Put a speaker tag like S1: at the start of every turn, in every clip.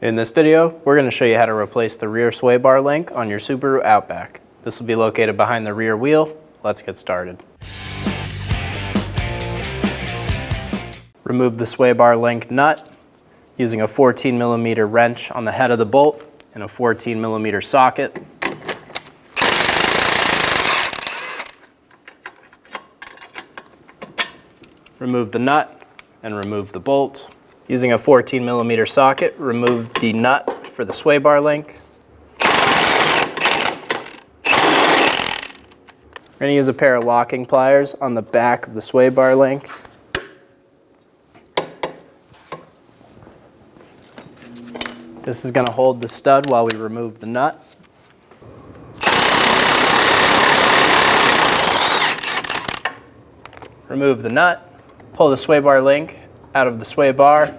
S1: In this video, we're going to show you how to replace the rear sway bar link on your Subaru Outback. This will be located behind the rear wheel. Let's get started. Remove the sway bar link nut using a 14mm wrench on the head of the bolt and a 14mm socket. Remove the nut and remove the bolt. Using a 14mm socket, remove the nut for the sway bar link. We're going to use a pair of locking pliers on the back of the sway bar link. This is going to hold the stud while we remove the nut. Remove the nut. Pull the sway bar link out of the sway bar.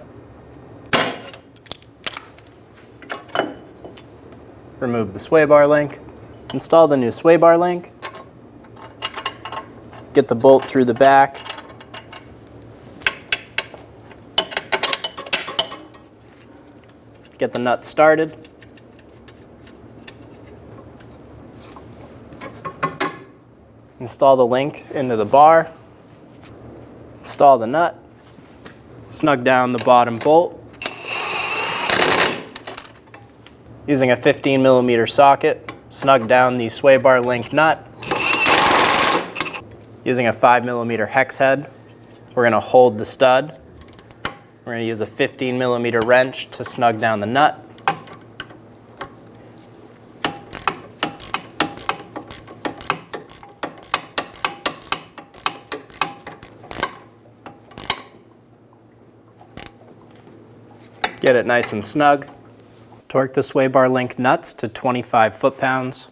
S1: Remove the sway bar link. Install the new sway bar link. Get the bolt through the back. Get the nut started. Install the link into the bar. Install the nut. Snug down the bottom bolt. Using a 15mm socket, snug down the sway bar link nut. Using a 5mm hex head, we're going to hold the stud. We're going to use a 15mm wrench to snug down the nut. Get it nice and snug. Torque the sway bar link nuts to 25 foot-pounds.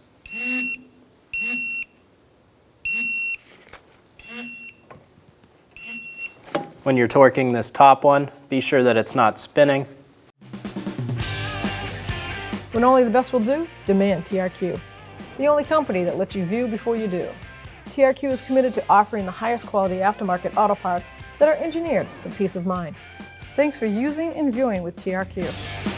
S1: When you're torquing this top one, be sure that it's not spinning.
S2: When only the best will do, demand TRQ. The only company that lets you view before you do. TRQ is committed to offering the highest quality aftermarket auto parts that are engineered for peace of mind. Thanks for using and viewing with TRQ.